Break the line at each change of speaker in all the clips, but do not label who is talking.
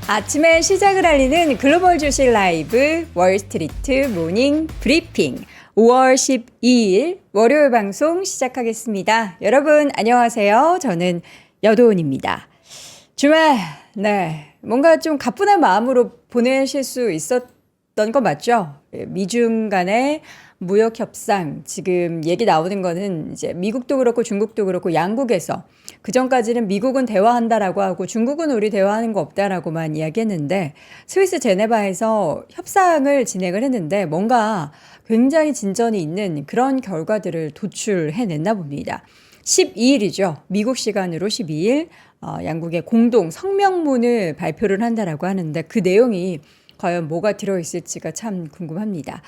아침에 시작을 알리는 글로벌 주식 라이브 월스트리트 모닝 브리핑 5월 12일 월요일 방송 시작하겠습니다. 여러분 안녕하세요. 저는 여도은입니다. 주말 뭔가 좀 가뿐한 마음으로 보내실 수 있었던 거 맞죠? 미중 간의 무역 협상 지금 얘기 나오는 거는 이제 미국도 그렇고 중국도 그렇고 양국에서 그 전까지는 미국은 대화한다라고 하고 중국은 우리 대화하는 거 없다라고만 이야기했는데 스위스 제네바에서 협상을 진행을 했는데 뭔가 굉장히 진전이 있는 그런 결과들을 도출해냈나 봅니다. 12일이죠. 미국 시간으로 12일 양국의 공동 성명문을 발표를 한다라고 하는데 그 내용이 과연 뭐가 들어있을지가 참 궁금합니다.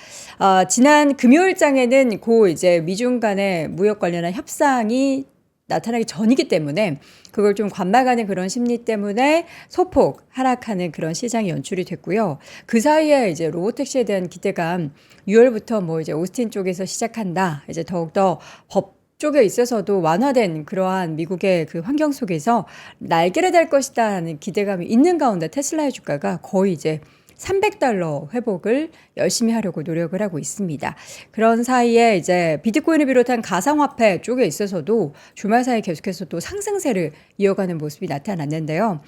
지난 금요일장에는 이제 미중 간의 무역 관련한 협상이 나타나기 전이기 때문에 그걸 좀 관망하는 그런 심리 때문에 소폭 하락하는 그런 시장이 연출이 됐고요. 그 사이에 이제 로보택시에 대한 기대감 6월부터 이제 오스틴 쪽에서 시작한다. 이제 더욱더 법 쪽에 있어서도 완화된 그러한 미국의 그 환경 속에서 날개를 달 것이다 하는 기대감이 있는 가운데 테슬라의 주가가 거의 이제 $300 회복을 열심히 하려고 노력을 하고 있습니다. 그런 사이에 이제 비트코인을 비롯한 가상화폐 쪽에 있어서도 주말 사이 계속해서 또 상승세를 이어가는 모습이 나타났는데요.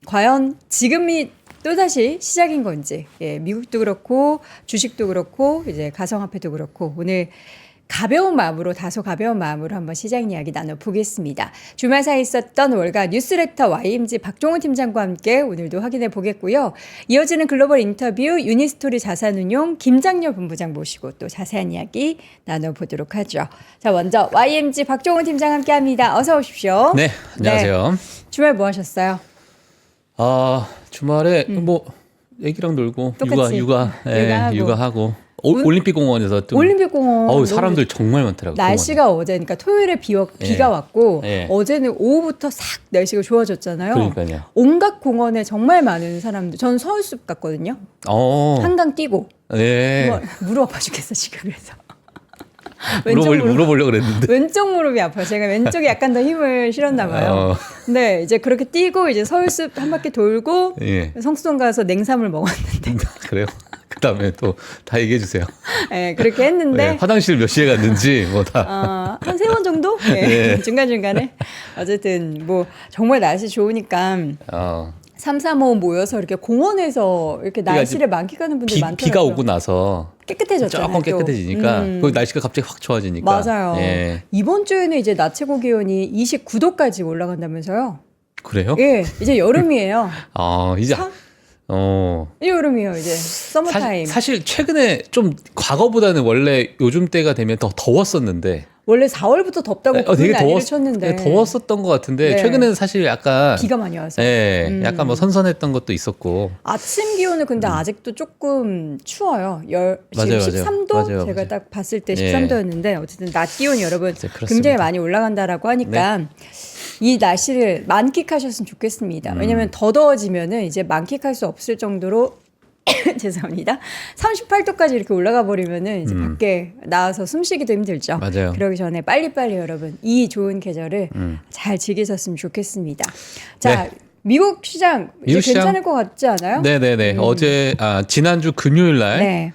과연 지금이 또다시 시작인 건지, 미국도 그렇고 주식도 그렇고 이제 가상화폐도 그렇고 오늘 다소 가벼운 마음으로 한번 시장 이야기 나눠보겠습니다. 주말 사이 있었던 월가 뉴스레터 YMG 박종훈 팀장과 함께 오늘도 확인해 보겠고요. 이어지는 글로벌 인터뷰 유니스토리 자산운용 김장렬 본부장 모시고 또 자세한 이야기 나눠보도록 하죠. 자, 먼저 YMG 박종훈 팀장 함께 합니다. 어서 오십시오.
네, 안녕하세요.
네, 주말 뭐 하셨어요?
주말에 애기랑 놀고
똑같이.
육아하고 올림픽 공원에서 또
올림픽 공원
사람들 정말 많더라고요.
날씨가 어제 그러니까 토요일에 비가 왔고 어제는 오후부터 싹 날씨가 좋아졌잖아요.
그러니까요.
온갖 공원에 정말 많은 사람들. 전 서울숲 갔거든요. 한강 뛰고.
네.
무릎 아파 죽겠어 지금 그래서.
물어보려고 그랬는데.
왼쪽 무릎이 아파요. 제가 왼쪽에 약간 더 힘을 실었나 봐요. 네, 이제 그렇게 뛰고 이제 서울숲 한 바퀴 돌고 성수동 가서 냉삼을 먹었는데.
그래요? 그다음에 또 다 얘기해 주세요.
네, 그렇게 했는데
화장실 몇 시에 갔는지 다.
한 3번 정도? 네. 중간중간에. 어쨌든 정말 날씨 좋으니까 3, 4, 5 모여서 이렇게 공원에서 이렇게 날씨를 만끽하는 분들이 많더라고요.
비가 오고 나서
깨끗해졌잖아요.
조금 깨끗해지니까 날씨가 갑자기 확 좋아지니까.
맞아요. 이번 주에는 이제 낮 최고 기온이 29도까지 올라간다면서요.
그래요?
예, 이제 여름이에요.
이제
여름이에요, 이제 서머타임.
사실 최근에 좀 과거보다는 원래 요즘 때가 되면 더 더웠었는데
원래 4월부터 덥다고
되게
난리를 쳤는데
더웠었던 것 같은데 최근에는 사실 약간
비가 많이 와서
약간 선선했던 것도 있었고
아침 기온은 근데 아직도 조금 추워요. 지금 13도
맞아요.
제가 딱 봤을 때 13도였는데 어쨌든 낮 기온이 여러분 굉장히 많이 올라간다라고 하니까 이 날씨를 만끽하셨으면 좋겠습니다. 왜냐하면 더 더워지면은 이제 만끽할 수 없을 정도로 죄송합니다. 38도까지 이렇게 올라가 버리면은 이제 밖에 나와서 숨쉬기도 힘들죠.
맞아요.
그러기 전에 빨리빨리 여러분 이 좋은 계절을 잘 즐기셨으면 좋겠습니다. 자, 미국 시장 이제 괜찮을 것 같지 않아요?
네네네. 지난주 금요일 날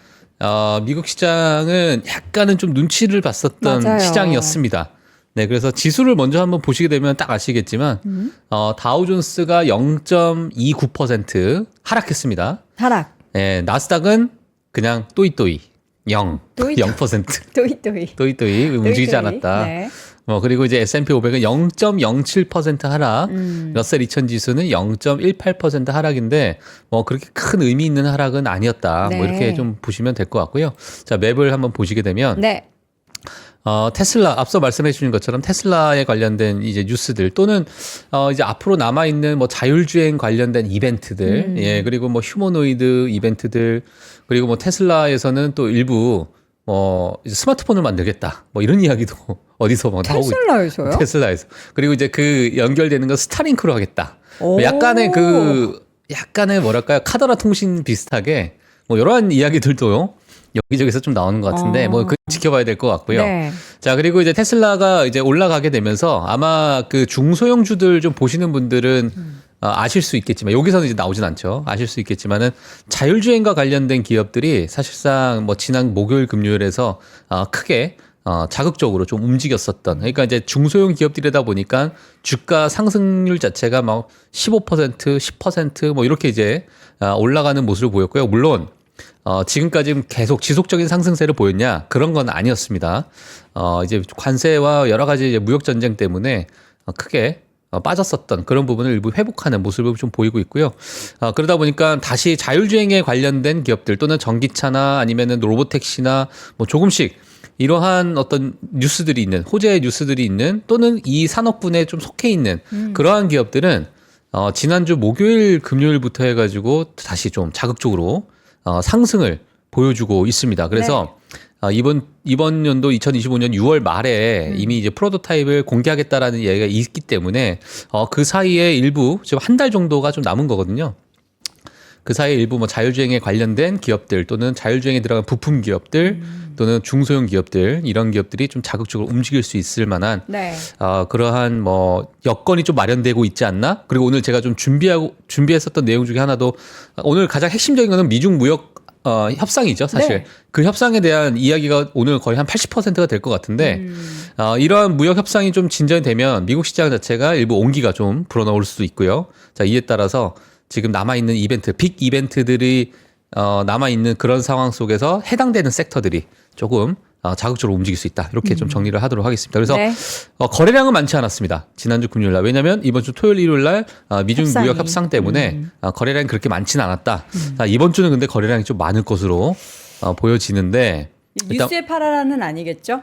미국 시장은 약간은 좀 눈치를 봤었던
맞아요.
시장이었습니다. 네, 그래서 지수를 먼저 한번 보시게 되면 딱 아시겠지만 다우존스가 0.29% 하락했습니다.
하락.
네, 나스닥은 그냥 또이또이 0%. 또이또이 움직이지 않았다.
네.
그리고 이제 S&P 500은 0.07% 하락, 러셀 2000 지수는 0.18% 하락인데 그렇게 큰 의미 있는 하락은 아니었다. 이렇게 좀 보시면 될 것 같고요. 자, 맵을 한번 보시게 되면 테슬라 앞서 말씀해 주신 것처럼 테슬라에 관련된 이제 뉴스들 또는 이제 앞으로 남아 있는 자율주행 관련된 이벤트들 그리고 휴머노이드 이벤트들 그리고 테슬라에서는 또 일부 이제 스마트폰을 만들겠다 이런 이야기도 어디서 나오고
테슬라에서요?
테슬라에서 그리고 이제 그 연결되는 거 스타링크로 하겠다. 약간의 뭐랄까요 카더라 통신 비슷하게 이러한 이야기들도요. 여기저기서 좀 나오는 것 같은데 그 지켜봐야 될 것 같고요. 자, 그리고 이제 테슬라가 이제 올라가게 되면서 아마 그 중소형주들 좀 보시는 분들은 아실 수 있겠지만 여기서는 이제 나오진 않죠. 아실 수 있겠지만은 자율주행과 관련된 기업들이 사실상 뭐 지난 목요일 금요일에서 크게 자극적으로 좀 움직였었던. 그러니까 이제 중소형 기업들이다 보니까 주가 상승률 자체가 막 15%, 10%뭐 이렇게 이제 올라가는 모습을 보였고요. 물론 지금까지 계속 지속적인 상승세를 보였냐? 그런 건 아니었습니다. 이제 관세와 여러 가지 이제 무역 전쟁 때문에 크게 빠졌었던 그런 부분을 일부 회복하는 모습을 좀 보이고 있고요. 그러다 보니까 다시 자율주행에 관련된 기업들 또는 전기차나 아니면은 로보택시나 뭐 조금씩 이러한 어떤 뉴스들이 있는 호재의 뉴스들이 있는 또는 이 산업군에 좀 속해 있는 그러한 기업들은 지난주 목요일 금요일부터 해가지고 다시 좀 자극적으로 상승을 보여주고 있습니다. 그래서 이번 연도 2025년 6월 말에 이미 이제 프로토타입을 공개하겠다라는 얘기가 있기 때문에 그 사이에 일부 지금 한 달 정도가 좀 남은 거거든요. 그 사이에 일부 뭐 자율주행에 관련된 기업들 또는 자율주행에 들어간 부품 기업들 또는 중소형 기업들 이런 기업들이 좀 자극적으로 움직일 수 있을 만한 그러한 뭐 여건이 좀 마련되고 있지 않나? 그리고 오늘 제가 좀 준비했었던 내용 중에 하나도 오늘 가장 핵심적인 거는 미중 무역 협상이죠, 사실.
네.
그 협상에 대한 이야기가 오늘 거의 한 80%가 될 것 같은데, 이러한 무역 협상이 좀 진전이 되면 미국 시장 자체가 일부 온기가 좀 불어넣을 수도 있고요. 자, 이에 따라서 지금 남아있는 이벤트, 빅 이벤트들이 남아있는 그런 상황 속에서 해당되는 섹터들이 조금 자극적으로 움직일 수 있다. 이렇게 좀 정리를 하도록 하겠습니다. 그래서 거래량은 많지 않았습니다. 지난주 금요일 날. 왜냐하면 이번 주 토요일 일요일 날 미중 무역 협상 때문에 거래량이 그렇게 많지는 않았다. 자, 이번 주는 근데 거래량이 좀 많을 것으로 보여지는데
뉴스의 파라라는 아니겠죠?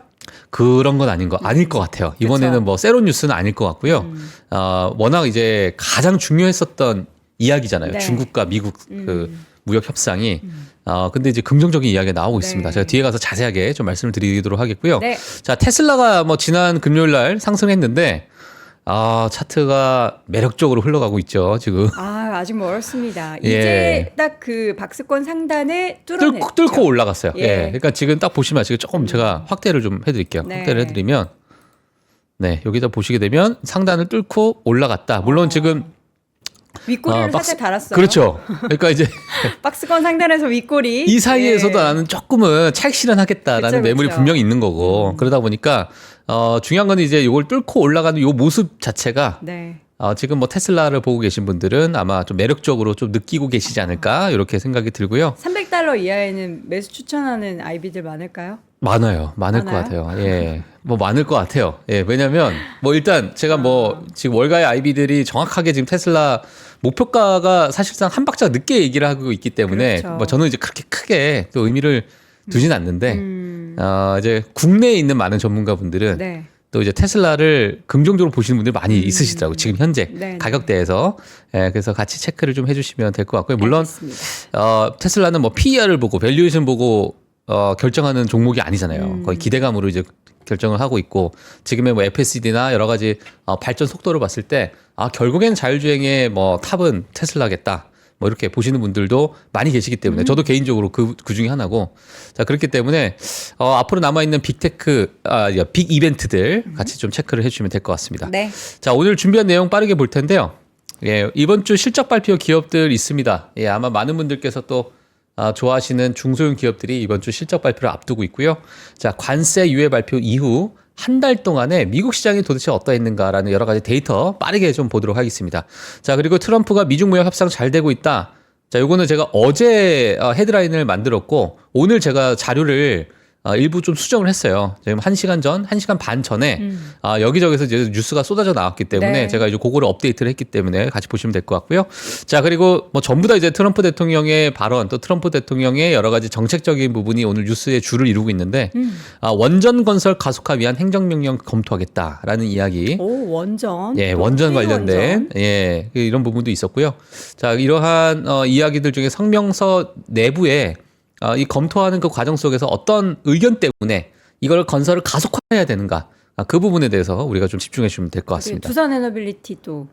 그런 건 아닐 것 같아요. 이번에는
그쵸.
뭐 새로운 뉴스는 아닐 것 같고요. 워낙 이제 가장 중요했었던 이야기잖아요.
네.
중국과 미국 그 무역 협상이. 근데 이제 긍정적인 이야기가 나오고 있습니다. 제가 뒤에 가서 자세하게 좀 말씀을 드리도록 하겠고요. 자, 테슬라가 뭐 지난 금요일 날 상승했는데, 차트가 매력적으로 흘러가고 있죠, 지금.
아직 멀었습니다.
예.
이제 딱 그 박스권 상단에 뚫어냈죠.
뚫고 올라갔어요.
예.
예. 그러니까 지금 딱 보시면 지금 조금 제가 확대를 좀 해드릴게요.
네.
확대를 해드리면, 네, 여기다 보시게 되면 상단을 뚫고 올라갔다. 물론 지금
윗꼬리를 살짝 달았어요.
그렇죠. 그러니까 이제
박스권 상단에서 윗꼬리.
이 사이에서도 나는 조금은 차익 실현하겠다라는
그쵸,
매물이
그쵸.
분명히 있는 거고 그러다 보니까 중요한 건 이제 이걸 뚫고 올라가는 요 모습 자체가 지금 뭐 테슬라를 보고 계신 분들은 아마 좀 매력적으로 좀 느끼고 계시지 않을까 이렇게 생각이 들고요.
$300 이하에는 매수 추천하는 IB들 많을까요?
많을 것 같아요. 예. 뭐 많을 것 같아요. 예. 왜냐면 뭐 일단 제가 뭐 지금 월가의 IB들이 정확하게 지금 테슬라 목표가가 사실상 한 박자 늦게 얘기를 하고 있기 때문에
그렇죠.
뭐 저는 이제 그렇게 크게 또 의미를 두진 않는데 이제 국내에 있는 많은 전문가분들은 또 이제 테슬라를 긍정적으로 보시는 분들이 많이 있으시더라고요. 지금 현재 가격대에서. 예, 그래서 같이 체크를 좀 해주시면 될 것 같고요. 물론 테슬라는 뭐 PER을 보고 밸류에이션 보고 결정하는 종목이 아니잖아요. 거의 기대감으로 이제 결정을 하고 있고 지금의 뭐 FSD나 여러 가지 발전 속도를 봤을 때 결국엔 자율주행의 뭐 탑은 테슬라겠다. 뭐 이렇게 보시는 분들도 많이 계시기 때문에 저도 개인적으로 그 중에 하나고 자 그렇기 때문에 앞으로 남아있는 빅테크 빅 이벤트들 같이 좀 체크를 해주시면 될 것 같습니다. 자 오늘 준비한 내용 빠르게 볼 텐데요. 예, 이번 주 실적 발표 기업들 있습니다. 예, 아마 많은 분들께서 또 좋아하시는 중소형 기업들이 이번 주 실적 발표를 앞두고 있고요. 자, 관세 유예 발표 이후 한 달 동안에 미국 시장이 도대체 어떠했는가라는 여러 가지 데이터 빠르게 좀 보도록 하겠습니다. 자, 그리고 트럼프가 미중 무역 협상 잘 되고 있다. 자, 요거는 제가 어제 헤드라인을 만들었고 오늘 제가 자료를 일부 좀 수정을 했어요. 지금 1시간 반 전에 여기저기서 이제 뉴스가 쏟아져 나왔기 때문에 제가 이제 그거를 업데이트를 했기 때문에 같이 보시면 될 것 같고요. 자, 그리고 뭐 전부 다 이제 트럼프 대통령의 발언 또 트럼프 대통령의 여러 가지 정책적인 부분이 오늘 뉴스의 주를 이루고 있는데 원전 건설 가속화 위한 행정명령 검토하겠다라는 이야기.
오, 원전.
예, 원전 관련된 예, 이런 부분도 있었고요. 자, 이러한 이야기들 중에 성명서 내부에 이 검토하는 그 과정 속에서 어떤 의견 때문에 이걸 건설을 가속화해야 되는가 그 부분에 대해서 우리가 좀 집중해 주시면 될 것 같습니다.
두산 에너빌리티도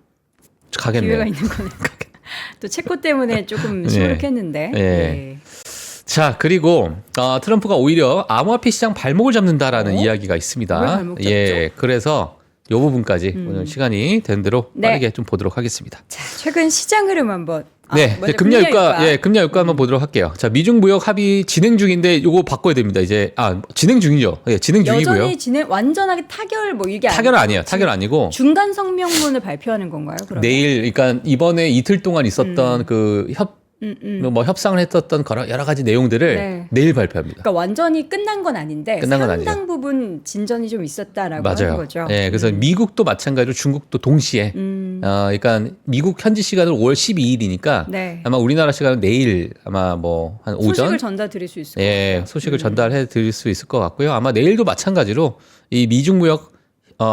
가겠네요.
기회가 있는 거네요. 또 체코 때문에 조금 시무룩했는데.
예. 자 그리고 트럼프가 오히려 암호화폐 시장 발목을 잡는다라는 이야기가 있습니다.
왜 발목 잡죠?
예, 그래서 요 부분까지 오늘 시간이 된 대로
네.
빠르게 좀 보도록 하겠습니다.
자, 최근 시장 흐름 한번.
네,
먼저
금리와 유가 한번 보도록 할게요. 자, 미중 무역 합의 진행 중인데 요거 바꿔야 됩니다. 이제 진행 중이죠. 예, 진행 중이고요.
여전히 완전하게 타결 뭐 이게
타결 아니에요. 타결 아니고
중간 성명문을 발표하는 건가요? 그러면?
내일, 그러니까 이번에 이틀 동안 있었던 그 협상을 했었던 여러 가지 내용들을
네.
내일 발표합니다.
그러니까 완전히 끝난 건 아닌데
끝난 건
상당
아니죠.
부분 진전이 좀 있었다라고
맞아요.
하는 거죠.
예, 그래서 미국도 마찬가지로 중국도 동시에, 그러니까 미국 현지 시간으로 5월 12일이니까
네.
아마 우리나라 시간은 내일 아마 뭐 한 오전
소식을 전달 드릴 수 있을 것
예,
같아요.
소식을 전달해 드릴 수 있을 것 같고요. 아마 내일도 마찬가지로 이 미중 무역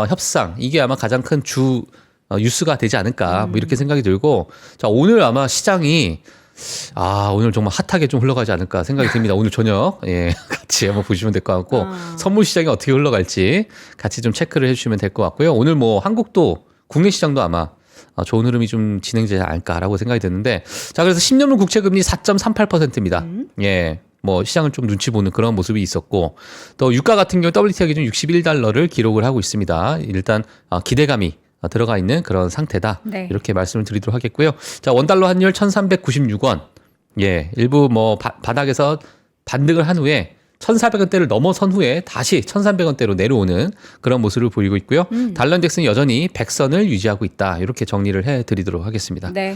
협상 이게 아마 가장 큰 주 뉴스가 되지 않을까 뭐 이렇게 생각이 들고 자, 오늘 아마 시장이 오늘 정말 핫하게 좀 흘러가지 않을까 생각이 듭니다. 오늘 저녁, 예, 같이 한번 보시면 될 것 같고, 선물 시장이 어떻게 흘러갈지 같이 좀 체크를 해주시면 될 것 같고요. 오늘 뭐 한국도, 국내 시장도 아마 좋은 흐름이 좀 진행되지 않을까라고 생각이 드는데, 자, 그래서 10년물 국채금리 4.38%입니다. 예. 뭐 시장을 좀 눈치 보는 그런 모습이 있었고 또 유가 같은 경우 WTI 기준 61달러를 기록을 하고 있습니다. 일단 기대감이 들어가 있는 그런 상태다.
네.
이렇게 말씀을 드리도록 하겠고요. 자, 원달러 환율 1,396원. 예, 일부 뭐 바닥에서 반등을 한 후에 1,400원대를 넘어선 후에 다시 1,300원대로 내려오는 그런 모습을 보이고 있고요. 달러 인덱스는 여전히 100선을 유지하고 있다. 이렇게 정리를 해드리도록 하겠습니다.
네.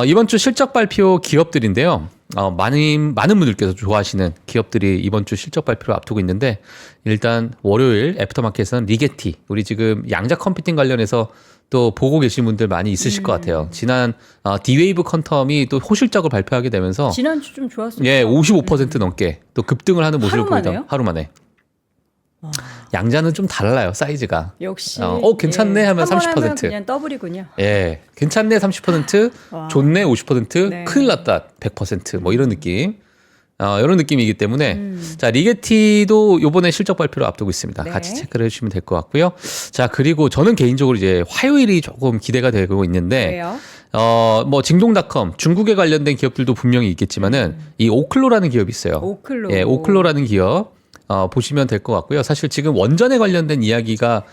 이번 주 실적 발표 기업들인데요. 많은 분들께서 좋아하시는 기업들이 이번 주 실적 발표를 앞두고 있는데 일단 월요일 애프터마켓에서는 리게티 우리 지금 양자 컴퓨팅 관련해서 또 보고 계신 분들 많이 있으실 것 같아요. 지난 D-Wave 퀀텀이 또 호실적을 발표하게 되면서
지난주 좀 좋았어요.
예, 55% 넘게 또 급등을 하는 모습을
하루
보이다.
만에요?
하루 만에. 양자는 좀 달라요, 사이즈가.
역시.
괜찮네 하면
한번
30%.
하면 그냥 더블이군요.
예, 괜찮네 30%,
와.
좋네 50%,
네.
큰일 났다 100%뭐 이런 느낌. 이런 느낌이기 때문에 자, 리게티도 요번에 실적 발표를 앞두고 있습니다.
네.
같이 체크를 해주시면 될 것 같고요. 자, 그리고 저는 개인적으로 이제 화요일이 조금 기대가 되고 있는데
왜요?
뭐 징동닷컴 중국에 관련된 기업들도 분명히 있겠지만은 이 오클로라는 기업이 있어요.
오클로.
예, 오클로라는 기업 보시면 될 것 같고요. 사실 지금 원전에 관련된 이야기가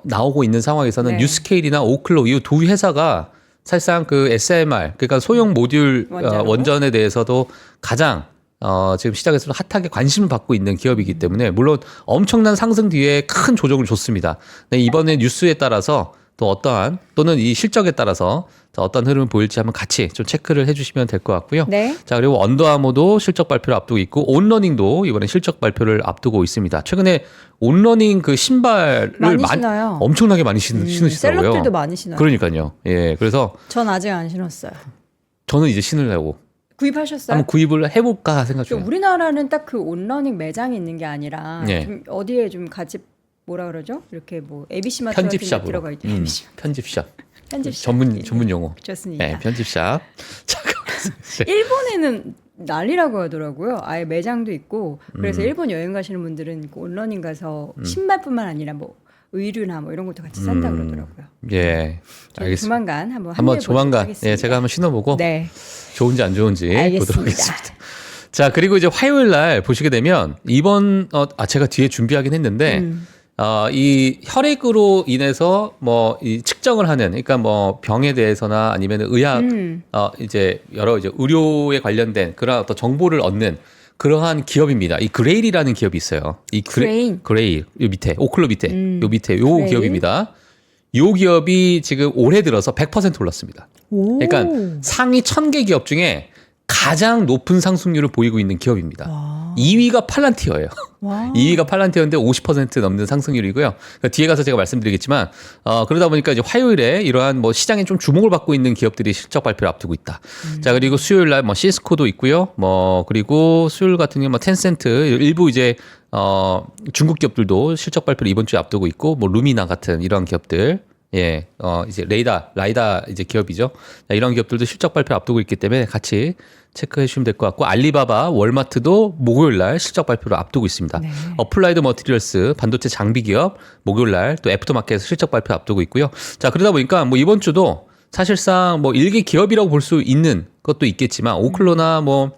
나오고 있는 상황에서는
네.
뉴스케일이나 오클로 이 두 회사가 사실상 그 SMR 그러니까 소형 모듈 원전에 대해서도 가장 지금 시장에서도 핫하게 관심을 받고 있는 기업이기 때문에 물론 엄청난 상승 뒤에 큰 조정을 줬습니다. 네, 이번에 뉴스에 따라서 또 어떠한 또는 이 실적에 따라서 어떤 흐름을 보일지 한번 같이 좀 체크를 해주시면 될 것 같고요.
네.
자, 그리고 언더아머도 실적 발표를 앞두고 있고 온러닝도 이번에 실적 발표를 앞두고 있습니다. 최근에 온러닝 그 신발을
많이 신어요.
엄청나게 많이 신으시더라고요.
셀럽들도 많이 신어요.
그러니까요. 예, 그래서
전 아직 안 신었어요.
저는 이제 신으려고
구입하셨어요?
한번 구입을 해볼까 생각 중이에요.
우리나라는 딱 그 온러닝 매장이 있는 게 아니라
네.
좀 어디에 좀 같이 뭐라 그러죠? 이렇게 뭐 ABC 마트 같은 데
편집샵으로.
들어가 있죠.
편집샵.
편집샵.
전문 용어.
좋습니다.
네, 편집샵. 자,
일본에는 난리라고 하더라고요. 아예 매장도 있고 그래서 일본 여행 가시는 분들은 그 온러닝 가서 신발뿐만 아니라 뭐 의류나 뭐 이런 것도 같이 산다 그러더라고요.
예, 알겠습니다.
조만간 한번
조만간
하겠습니다.
예, 제가 한번 신어보고
네.
좋은지 안 좋은지
알겠습니다.
보도록 하겠습니다. 자, 그리고 이제 화요일 날 보시게 되면 이번 제가 뒤에 준비하긴 했는데 이 혈액으로 인해서 뭐 이 측정을 하는 그러니까 뭐 병에 대해서나 아니면 의학 이제 여러 이제 의료에 관련된 그런 어떤 정보를 얻는 그러한 기업입니다. 이 그레일이라는 기업이 있어요. 이 그레일 요 밑에 오클로 밑에 요 밑에 요
그레일?
기업입니다. 요 기업이 지금 올해 들어서 100% 올랐습니다.
오.
그러니까 상위 1000개 기업 중에 가장 높은 상승률을 보이고 있는 기업입니다.
와.
2위가 팔란티어예요.
와.
2위가 팔란티어인데 50% 넘는 상승률이고요. 그러니까 뒤에 가서 제가 말씀드리겠지만 그러다 보니까 이제 화요일에 이러한 뭐 시장에 좀 주목을 받고 있는 기업들이 실적 발표를 앞두고 있다. 자, 그리고 수요일 날 뭐 시스코도 있고요. 뭐 그리고 수요일 같은 경우 뭐 텐센트 일부 이제 중국 기업들도 실적 발표를 이번 주에 앞두고 있고 뭐 루미나 같은 이런 기업들 예, 이제 라이다 이제 기업이죠. 자, 이런 기업들도 실적 발표 앞두고 있기 때문에 같이 체크해 주시면 될 것 같고 알리바바, 월마트도 목요일 날 실적 발표를 앞두고 있습니다.
네.
어플라이드 머티리얼스 반도체 장비 기업 목요일 날 또 애프터마켓에서 실적 발표 앞두고 있고요. 자, 그러다 보니까 뭐 이번 주도 사실상 뭐 일개 기업이라고 볼 수 있는 것도 있겠지만 오클로나 뭐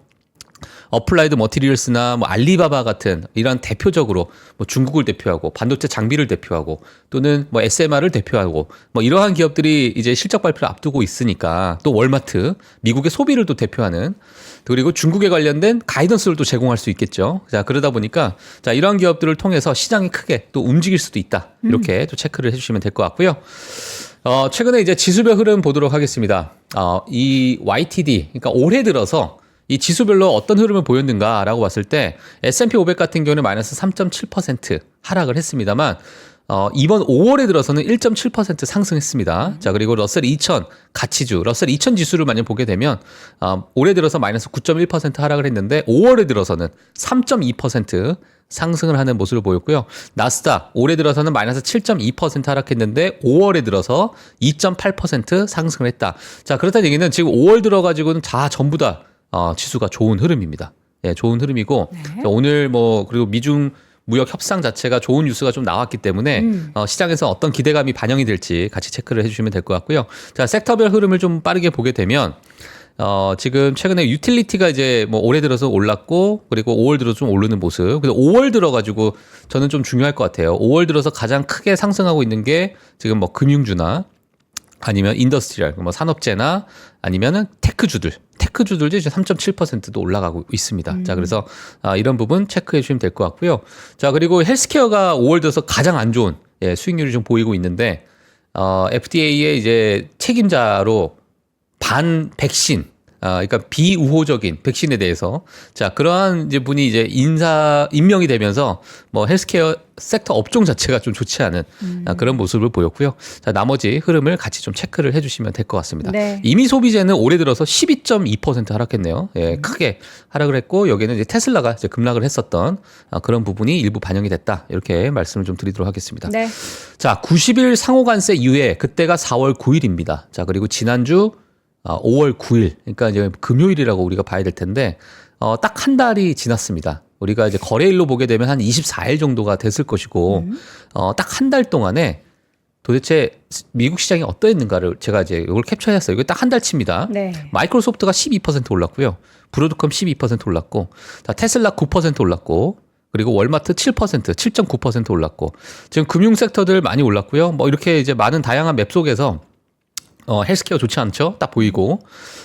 어플라이드 머티리얼스나 뭐 알리바바 같은 이런 대표적으로 뭐 중국을 대표하고 반도체 장비를 대표하고 또는 뭐 SMR을 대표하고 뭐 이러한 기업들이 이제 실적 발표를 앞두고 있으니까 또 월마트, 미국의 소비를 또 대표하는 그리고 중국에 관련된 가이던스를 또 제공할 수 있겠죠. 자, 그러다 보니까 자, 이러한 기업들을 통해서 시장이 크게 또 움직일 수도 있다. 이렇게 또 체크를 해주시면 될 것 같고요. 최근에 이제 지수별 흐름 보도록 하겠습니다. 이 YTD, 그러니까 올해 들어서 이 지수별로 어떤 흐름을 보였는가라고 봤을 때 S&P 500 같은 경우는 마이너스 3.7% 하락을 했습니다만 이번 5월에 들어서는 1.7% 상승했습니다. 자, 그리고 러셀 2000 가치주, 러셀 2000 지수를 만약 보게 되면 올해 들어서 마이너스 9.1% 하락을 했는데 5월에 들어서는 3.2% 상승을 하는 모습을 보였고요. 나스닥 올해 들어서는 마이너스 7.2% 하락했는데 5월에 들어서 2.8% 상승을 했다. 자, 그렇다는 얘기는 지금 5월 들어가지고는 다 전부 다 지수가 좋은 흐름입니다. 예, 좋은 흐름이고
네.
오늘 뭐 그리고 미중 무역 협상 자체가 좋은 뉴스가 좀 나왔기 때문에 시장에서 어떤 기대감이 반영이 될지 같이 체크를 해주시면 될 것 같고요. 자, 섹터별 흐름을 좀 빠르게 보게 되면 지금 최근에 유틸리티가 이제 뭐 올해 들어서 올랐고 그리고 5월 들어서 좀 오르는 모습. 그래서 5월 들어가지고 저는 좀 중요할 것 같아요. 5월 들어서 가장 크게 상승하고 있는 게 지금 뭐 금융주나 아니면 인더스트리얼, 뭐 산업재나 아니면은 테크주들도 이제 3.7%도 올라가고 있습니다. 자, 그래서 이런 부분 체크해 주시면 될 것 같고요. 자, 그리고 헬스케어가 5월 들어서 가장 안 좋은 수익률이 좀 보이고 있는데 FDA의 이제 책임자로 반 백신, 그러니까 비우호적인 백신에 대해서 자, 그러한 이제 분이 이제 임명이 되면서 뭐 헬스케어 섹터 업종 자체가 좀 좋지 않은 그런 모습을 보였고요. 자, 나머지 흐름을 같이 좀 체크를 해주시면 될 것 같습니다.
네.
이미 소비재는 올해 들어서 12.2% 하락했네요. 예, 크게 하락을 했고 여기는 이제 테슬라가 이제 급락을 했었던 그런 부분이 일부 반영이 됐다. 이렇게 말씀을 좀 드리도록 하겠습니다.
네.
자, 90일 상호관세 이후에 그때가 4월 9일입니다. 자, 그리고 지난주 5월 9일, 그러니까 이제 금요일이라고 우리가 봐야 될 텐데, 딱 한 달이 지났습니다. 우리가 이제 거래일로 보게 되면 한 24일 정도가 됐을 것이고, 딱 한 달 동안에 도대체 미국 시장이 어떠했는가를 제가 이제 이걸 캡처했어요. 이거 딱 한 달치입니다.
네.
마이크로소프트가 12% 올랐고요. 브로드컴 12% 올랐고, 자, 테슬라 9% 올랐고, 그리고 월마트 7.9% 올랐고, 지금 금융 섹터들 많이 올랐고요. 뭐 이렇게 이제 많은 다양한 맵 속에서 헬스케어 좋지 않죠? 딱 보이고.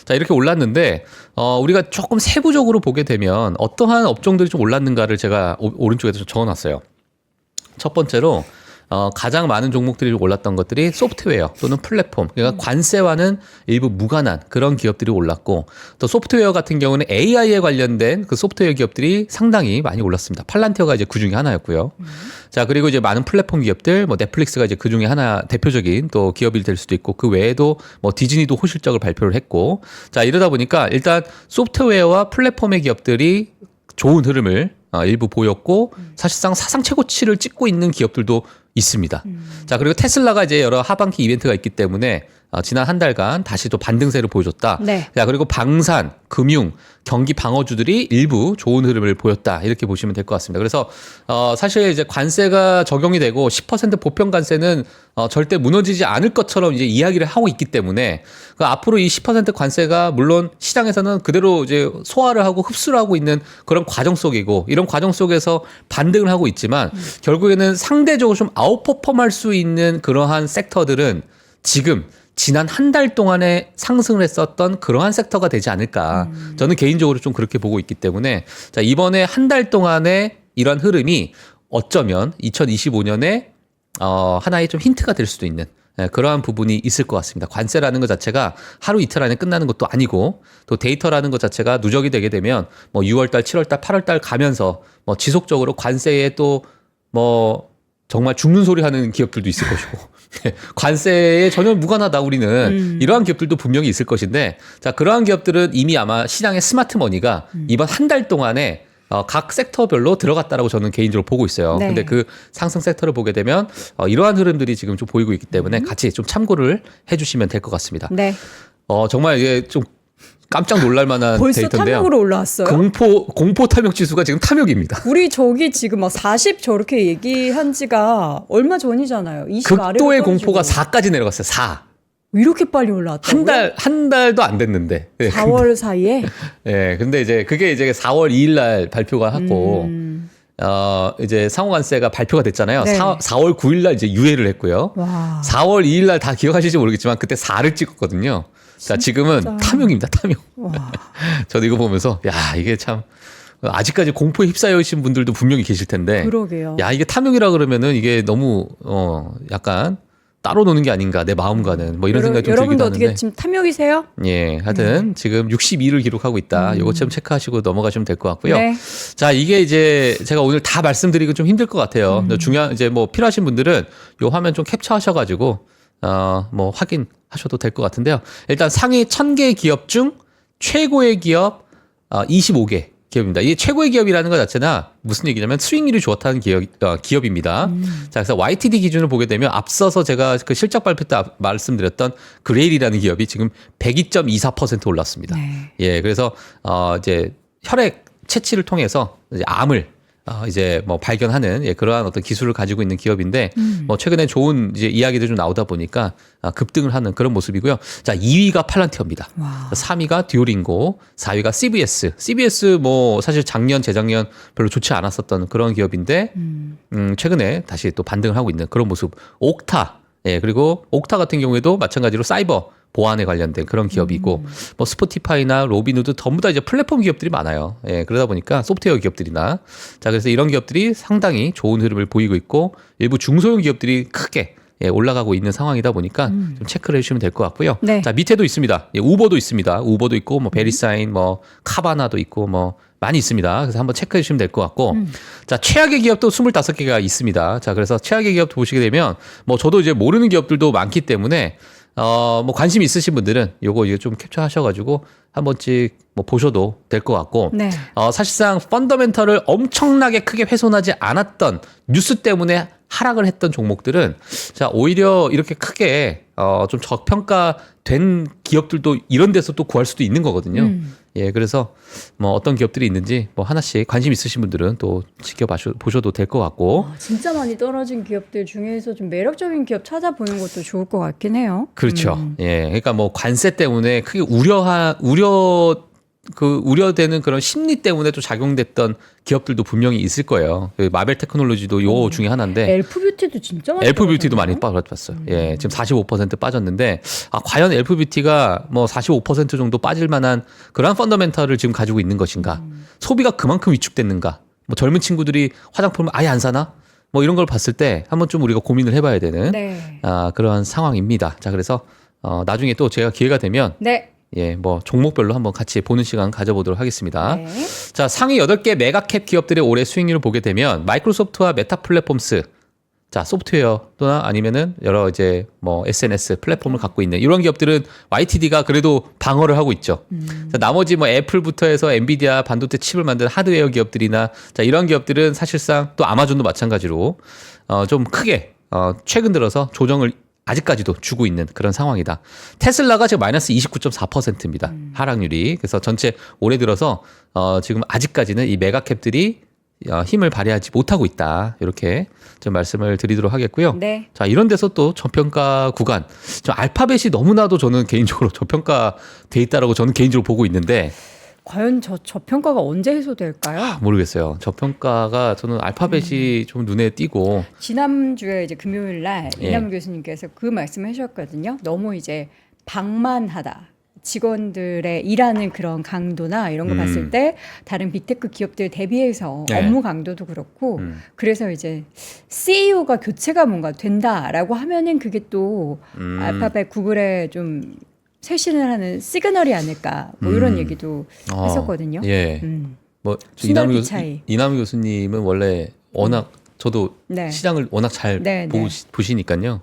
자, 이렇게 올랐는데, 우리가 조금 세부적으로 보게 되면 어떠한 업종들이 좀 올랐는가를 제가 오른쪽에 좀 적어놨어요. 첫 번째로, 가장 많은 종목들이 올랐던 것들이 소프트웨어 또는 플랫폼, 그러니까 관세와는 일부 무관한 그런 기업들이 올랐고, 또 소프트웨어 같은 경우는 AI에 관련된 그 소프트웨어 기업들이 상당히 많이 올랐습니다. 팔란티어가 이제 그 중에 하나였고요. 자, 그리고 이제 많은 플랫폼 기업들, 뭐 넷플릭스가 이제 그 중에 하나 대표적인 또 기업이 될 수도 있고, 그 외에도 뭐 디즈니도 호실적을 발표를 했고, 자, 이러다 보니까 일단 소프트웨어와 플랫폼의 기업들이 좋은 흐름을 일부 보였고, 사실상 사상 최고치를 찍고 있는 기업들도 있습니다. 자, 그리고 테슬라가 이제 여러 하반기 이벤트가 있기 때문에 지난 한 달간 다시 또 반등세를 보여줬다.
네.
자, 그리고 방산, 금융, 경기 방어주들이 일부 좋은 흐름을 보였다. 이렇게 보시면 될 것 같습니다. 그래서 사실 이제 관세가 적용이 되고 10% 보편 관세는 절대 무너지지 않을 것처럼 이제 이야기를 하고 있기 때문에 그 앞으로 이 10% 관세가 물론 시장에서는 그대로 이제 소화를 하고 흡수를 하고 있는 그런 과정 속이고, 이런 과정 속에서 반등을 하고 있지만 결국에는 상대적으로 좀 아웃퍼폼할 수 있는 그러한 섹터들은 지난 한 달 동안에 상승을 했었던 그러한 섹터가 되지 않을까. 저는 개인적으로 좀 그렇게 보고 있기 때문에, 자, 이번에 한 달 동안의 이런 흐름이 어쩌면 2025년에 하나의 좀 힌트가 될 수도 있는 그러한 부분이 있을 것 같습니다. 관세라는 것 자체가 하루 이틀 안에 끝나는 것도 아니고, 또 데이터라는 것 자체가 누적이 되게 되면 뭐 6월달, 7월달, 8월달 가면서 뭐 지속적으로 관세에 또 뭐 정말 죽는 소리 하는 기업들도 있을 것이고, 관세에 전혀 무관하다 우리는, 이러한 기업들도 분명히 있을 것인데, 자, 그러한 기업들은 이미 아마 시장의 스마트 머니가 이번 한 달 동안에 각 섹터별로 들어갔다라고 저는 개인적으로 보고 있어요.
네.
근데 그 상승 섹터를 보게 되면 이러한 흐름들이 지금 좀 보이고 있기 때문에 같이 좀 참고를 해주시면 될 것 같습니다.
네.
정말 이게 좀 깜짝 놀랄 만한
벌써
데이터인데요.
탐욕으로 올라왔어요?
공포 탐욕 지수가 지금 탐욕입니다.
우리 저기 지금 막 40 저렇게 얘기한 지가 얼마 전이잖아요. 20 아래로
극도의
떨어지고.
공포가 4까지 내려갔어요. 4.
이렇게 빨리 올라왔다고요?
한 달도 안 됐는데. 예,
4월 사이에?
예, 근데 이제 그게 이제 4월 2일 날 발표가 하고, 이제 상호관세가 발표가 됐잖아요.
네.
4월 9일 날 이제 유예를 했고요.
와.
4월 2일 날 다 기억하실지 모르겠지만 그때 4를 찍었거든요. 자, 지금은 탐욕입니다, 탐욕.
와.
저도 이거 보면서, 야, 이게 참, 아직까지 공포에 휩싸여 계신 분들도 분명히 계실 텐데.
그러게요.
야, 이게 탐욕이라 그러면은 이게 너무, 약간 따로 노는 게 아닌가, 내 마음과는. 뭐 이런 생각이 좀 들기도
여러분도
하는데.
어떻게 지금 탐욕이세요?
예, 하여튼 지금 62를 기록하고 있다. 요거 좀 체크하시고 넘어가시면 될 것 같고요.
네.
자, 이게 이제 제가 오늘 다 말씀드리고 좀 힘들 것 같아요. 근데 중요한, 이제 뭐 필요하신 분들은 요 화면 좀 캡처하셔가지고, 뭐 확인하셔도 될 것 같은데요. 일단 상위 1000개 기업 중 최고의 기업 25개 기업입니다. 이게 최고의 기업이라는 것 자체나 무슨 얘기냐면 수익률이 좋다는 기업입니다. 자, 그래서 YTD 기준을 보게 되면 앞서서 제가 그 실적 발표 때 말씀드렸던 그레일이라는 기업이 지금 102.24% 올랐습니다.
네.
예, 그래서 이제 혈액 채취를 통해서 이제 암을 이제 뭐 발견하는 그러한 어떤 기술을 가지고 있는 기업인데 뭐 최근에 좋은 이제 이야기들 좀 나오다 보니까 급등을 하는 그런 모습이고요. 자, 2위가 팔란티어입니다.
와.
3위가 듀오링고, 4위가 CBS. CBS 뭐 사실 작년, 재작년 별로 좋지 않았었던 그런 기업인데 최근에 다시 또 반등을 하고 있는 그런 모습. 옥타. 예, 그리고 옥타 같은 경우에도 마찬가지로 사이버 보안에 관련된 그런 기업이고, 뭐 스포티파이나 로비누드 전부 다 이제 플랫폼 기업들이 많아요. 예, 그러다 보니까 소프트웨어 기업들이나, 자, 그래서 이런 기업들이 상당히 좋은 흐름을 보이고 있고, 일부 중소형 기업들이 크게 올라가고 있는 상황이다 보니까 좀 체크를 해주시면 될 것 같고요.
네.
자, 밑에도 있습니다. 예, 우버도 있습니다. 우버도 있고, 뭐 베리사인, 뭐 카바나도 있고, 뭐 많이 있습니다. 그래서 한번 체크해 주시면 될 것 같고, 자, 최악의 기업도 25개가 있습니다. 자, 그래서 최악의 기업도 보시게 되면, 뭐 저도 이제 모르는 기업들도 많기 때문에, 뭐 관심 있으신 분들은 요거 이거 좀 캡처하셔가지고 한 번씩 뭐 보셔도 될 것 같고,
네.
사실상 펀더멘털을 엄청나게 크게 훼손하지 않았던 뉴스 때문에 하락을 했던 종목들은 자, 오히려 이렇게 크게 좀 저평가된 기업들도 이런 데서 또 구할 수도 있는 거거든요. 예, 그래서 뭐 어떤 기업들이 있는지 뭐 하나씩 관심 있으신 분들은 또 지켜보셔도 될 것 같고.
진짜 많이 떨어진 기업들 중에서 좀 매력적인 기업 찾아보는 것도 좋을 것 같긴 해요.
그렇죠. 예, 그러니까 뭐 관세 때문에 크게 우려되는 그런 심리 때문에 또 작용됐던 기업들도 분명히 있을 거예요. 그 마벨 테크놀로지도 요 중에 하나인데.
엘프뷰티도 진짜 많이
엘프뷰티도
떨어졌네요.
많이 빠졌어요. 예, 지금 45% 빠졌는데, 과연 엘프뷰티가 뭐 45% 정도 빠질 만한 그런 펀더멘털을 지금 가지고 있는 것인가? 소비가 그만큼 위축됐는가? 뭐 젊은 친구들이 화장품을 아예 안 사나? 뭐 이런 걸 봤을 때 한번 좀 우리가 고민을 해봐야 되는
네.
그러한 상황입니다. 자, 그래서 나중에 또 제가 기회가 되면
네.
예, 뭐 종목별로 한번 같이 보는 시간 가져보도록 하겠습니다.
네.
자, 상위 8개 메가캡 기업들의 올해 수익률을 보게 되면 마이크로소프트와 메타 플랫폼스, 자, 소프트웨어나 아니면은 여러 이제 뭐 SNS 플랫폼을 갖고 있는 이런 기업들은 YTD가 그래도 방어를 하고 있죠. 자, 나머지 뭐 애플부터 해서 엔비디아 반도체 칩을 만드는 하드웨어 기업들이나, 자, 이런 기업들은 사실상 또 아마존도 마찬가지로 좀 크게 최근 들어서 조정을 아직까지도 주고 있는 그런 상황이다. 테슬라가 지금 마이너스 29.4%입니다. 하락률이. 그래서 전체 올해 들어서 지금 아직까지는 이 메가캡들이 힘을 발휘하지 못하고 있다. 이렇게 좀 말씀을 드리도록 하겠고요.
네.
자, 이런 데서 또 저평가 구간. 좀 알파벳이 너무나도 저는 개인적으로 저평가돼 있다라고 저는 개인적으로 보고 있는데,
과연 저평가가 언제 해소될까요?
모르겠어요. 저평가가 저는 알파벳이 좀 눈에 띄고.
지난주에 이제 금요일 날
예.
이남우 교수님께서 그 말씀을 해주셨거든요. 너무 이제 방만하다. 직원들의 일하는 그런 강도나 이런 거 봤을 때 다른 빅테크 기업들 대비해서
네.
업무 강도도 그렇고 그래서 이제 CEO가 교체가 뭔가 된다라고 하면은 그게 또 알파벳 구글에 좀 쇄신을 하는 시그널이 아닐까 뭐 이런 얘기도 했었거든요.
예. 뭐
순환 피차이.
이남우 교수님은 원래 워낙 저도
네.
시장을 워낙 잘
네, 네.
보시니까요.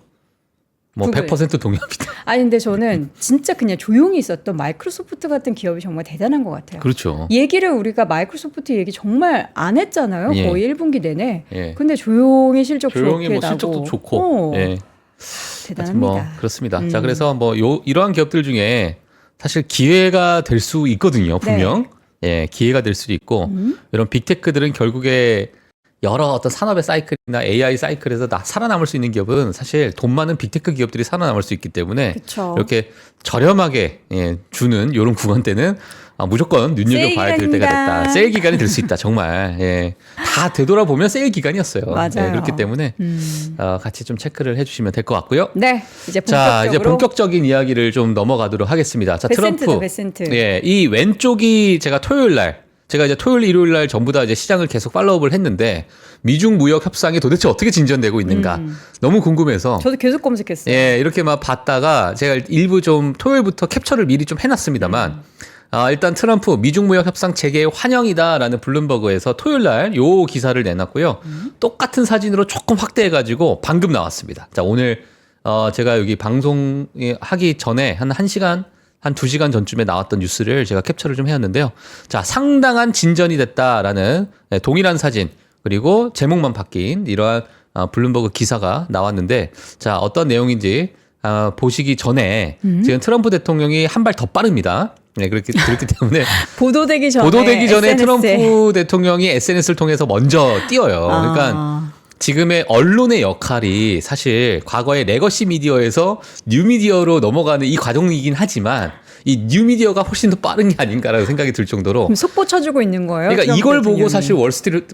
뭐
구글.
100% 동의합니다.
아니 근데 저는 진짜 그냥 조용히 있었던 마이크로소프트 같은 기업이 정말 대단한 것 같아요.
그렇죠.
얘기를 우리가 마이크로소프트 얘기 정말 안 했잖아요.
예.
거의 1분기 내내.
예.
근데 조용히 실적
조용히
좋게
뭐
나고.
실적도 좋고. 예. 하여튼
대단합니다.
뭐 그렇습니다. 자, 그래서 뭐 이러한 기업들 중에 사실 기회가 될 수 있거든요. 분명. 예, 기회가 될 수도 있고 이런 빅테크들은 결국에 여러 어떤 산업의 사이클이나 AI 사이클에서 살아남을 수 있는 기업은 사실 돈 많은 빅테크 기업들이 살아남을 수 있기 때문에
그쵸.
이렇게 저렴하게 주는 이런 구간대는 무조건 눈여겨봐야 될 때가 됐다. 세일 기간이 될 수 있다. 정말. 예. 다 되돌아보면 세일 기간이었어요.
맞아요.
예, 그렇기 때문에 같이 좀 체크를 해주시면 될 것 같고요.
네, 이제
자,
본격적으로
이제 본격적인 이야기를 좀 넘어가도록 하겠습니다. 자,
베센트다,
트럼프.
베센트.
예, 이 왼쪽이 제가 이제 토요일, 일요일 날 전부 다 이제 시장을 계속 팔로우업을 했는데 미중 무역 협상이 도대체 어떻게 진전되고 있는가 너무 궁금해서
저도 계속 검색했어요.
예, 이렇게 막 봤다가 제가 일부 좀 토요일부터 캡처를 미리 좀 해놨습니다만 일단 트럼프 미중 무역 협상 재개에 환영이다라는 블룸버그에서 토요일 날 요 기사를 내놨고요. 똑같은 사진으로 조금 확대해가지고 방금 나왔습니다. 자, 오늘 제가 여기 방송하기 전에 한 1시간 한 2시간 전쯤에 나왔던 뉴스를 제가 캡처를 좀 해왔는데요. 자, 상당한 진전이 됐다라는 동일한 사진 그리고 제목만 바뀐 이러한 블룸버그 기사가 나왔는데 자, 어떤 내용인지 보시기 전에 지금 트럼프 대통령이 한 발 더 빠릅니다. 네, 그렇기 때문에
보도되기 전에
SNS에. 트럼프
네.
대통령이 SNS를 통해서 먼저 띄어요. 그러니까 지금의 언론의 역할이 사실 과거의 레거시 미디어에서 뉴미디어로 넘어가는 이 과정이긴 하지만 이 뉴미디어가 훨씬 더 빠른 게 아닌가라는 생각이 들 정도로
그럼 속보 쳐주고 있는 거예요.
그러니까
트럼프
이걸
대통령이.
보고 사실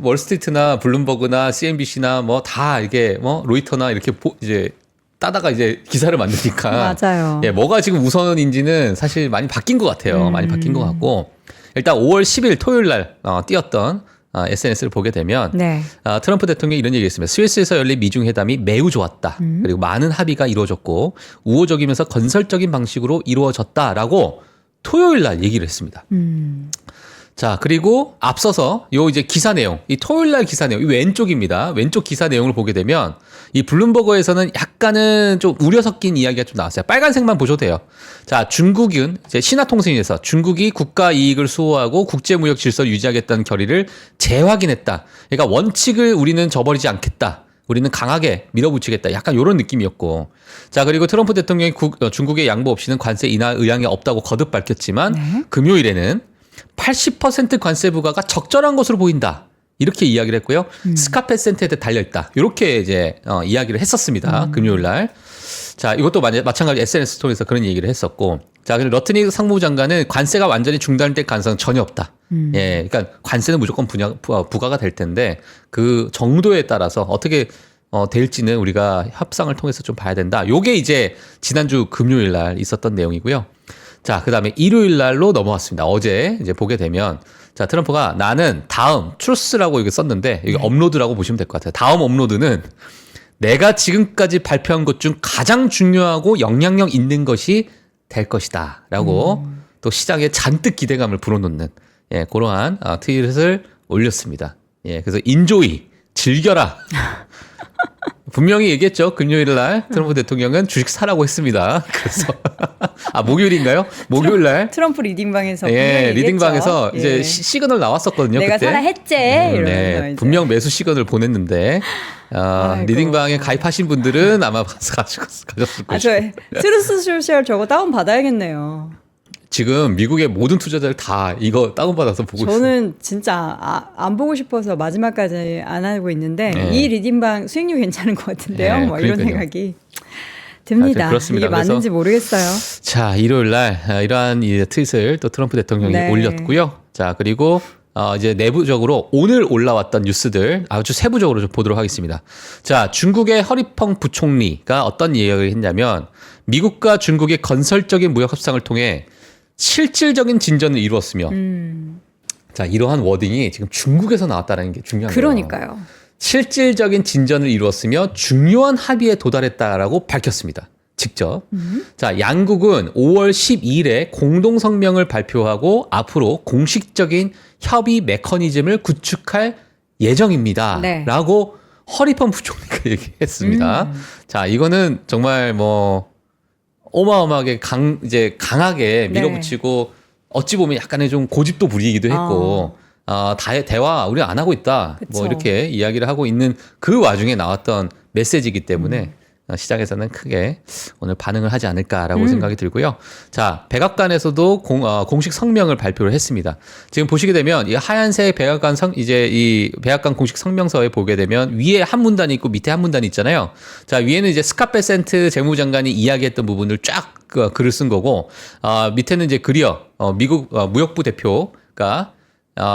월스트리트나 블룸버그나 CNBC나 뭐 다 이게 뭐 로이터나 이렇게 이제 따다가 이제 기사를 만드니까
맞아요.
예, 뭐가 지금 우선인지는 사실 많이 바뀐 것 같아요. 많이 바뀐 것 같고 일단 5월 10일 토요일 날 띄었던 SNS를 보게 되면
네.
트럼프 대통령이 이런 얘기했습니다. 스위스에서 열린 미중 회담이 매우 좋았다. 그리고 많은 합의가 이루어졌고 우호적이면서 건설적인 방식으로 이루어졌다라고 토요일 날 얘기를 했습니다. 자, 그리고 앞서서 요 이제 기사 내용, 이 토요일 날 기사 내용, 이 왼쪽입니다. 왼쪽 기사 내용을 보게 되면 이 블룸버그에서는 약간은 좀 우려 섞인 이야기가 좀 나왔어요. 빨간색만 보셔도 돼요. 자, 중국은 이제 신화통신에서 중국이 국가 이익을 수호하고 국제무역 질서를 유지하겠다는 결의를 재확인했다. 그러니까 원칙을 우리는 저버리지 않겠다. 우리는 강하게 밀어붙이겠다. 약간 이런 느낌이었고. 자, 그리고 트럼프 대통령이 중국의 양보 없이는 관세 인하 의향이 없다고 거듭 밝혔지만
네.
금요일에는 80% 관세 부과가 적절한 것으로 보인다. 이렇게 이야기를 했고요. 스카페 센터에 달려있다. 이렇게 이제 이야기를 했었습니다. 금요일 날. 자, 이것도 마찬가지 SNS 통해서 그런 얘기를 했었고. 자, 그리고 러트니 상무부 장관은 관세가 완전히 중단될 가능성은 전혀 없다. 예, 그러니까 관세는 무조건 부과가 될 텐데 그 정도에 따라서 어떻게 될지는 우리가 협상을 통해서 좀 봐야 된다. 요게 이제 지난주 금요일 날 있었던 내용이고요. 자, 그 다음에 일요일 날로 넘어왔습니다. 어제 이제 보게 되면 자, 트럼프가 나는 다음 트루스라고 이거 썼는데 이게 업로드라고 보시면 될 것 같아요. 다음 업로드는 내가 지금까지 발표한 것 중 가장 중요하고 영향력 있는 것이 될 것이다. 라고 또 시장에 잔뜩 기대감을 불어넣는 그러한 트윗을 올렸습니다. 예, 그래서 인조이, 즐겨라. 분명히 얘기했죠. 금요일 날 트럼프 대통령은 주식 사라고 했습니다. 그래서 목요일인가요? 목요일 날
트럼프 리딩방에서
예, 리딩방에서
예.
이제 시그널 나왔었거든요.
내가
그때.
사라 했지. 이러면서
네,
이제.
분명 매수 시그널을 보냈는데
아이고.
리딩방에 가입하신 분들은 아마 가셨을
저
것이고
트루스 소셜 저거 다운 받아야겠네요.
지금 미국의 모든 투자자들 다 이거 다운받아서 보고 있어요.
저는 진짜 안 보고 싶어서 마지막까지 안 하고 있는데
네.
이 리딩방 수익률 괜찮은 것 같은데요.
네,
뭐 이런
그러니까요.
생각이 듭니다.
그렇습니다.
이게 맞는지 모르겠어요.
자, 일요일 날 이러한 이 트윗을 또 트럼프 대통령이
네.
올렸고요. 자, 그리고 이제 내부적으로 오늘 올라왔던 뉴스들 아주 세부적으로 좀 보도록 하겠습니다. 자, 중국의 허리펑 부총리가 어떤 이야기를 했냐면 미국과 중국의 건설적인 무역 협상을 통해 실질적인 진전을 이루었으며 자, 이러한 워딩이 지금 중국에서 나왔다는 게 중요한 거예요.
그러니까요.
실질적인 진전을 이루었으며 중요한 합의에 도달했다라고 밝혔습니다. 직접. 자, 양국은 5월 12일에 공동 성명을 발표하고 앞으로 공식적인 협의 메커니즘을 구축할 예정입니다.
네.
라고 허리펀 부총리가 얘기했습니다. 자, 이거는 정말 뭐 어마어마하게 강하게 밀어붙이고 어찌 보면 약간의 좀 고집도 부리기도 했고 대화 우리 안 하고 있다.
그쵸.
뭐 이렇게 이야기를 하고 있는 그 와중에 나왔던 메시지이기 때문에 시장에서는 크게 오늘 반응을 하지 않을까라고 생각이 들고요. 자, 백악관에서도 공식 성명을 발표를 했습니다. 지금 보시게 되면 이 하얀색 백악관 이 백악관 공식 성명서에 보게 되면 위에 한 문단이 있고 밑에 한 문단이 있잖아요. 자, 위에는 이제 스캇 베센트 재무장관이 이야기했던 부분을 쫙 글을 쓴 거고, 밑에는 이제 미국 무역부 대표가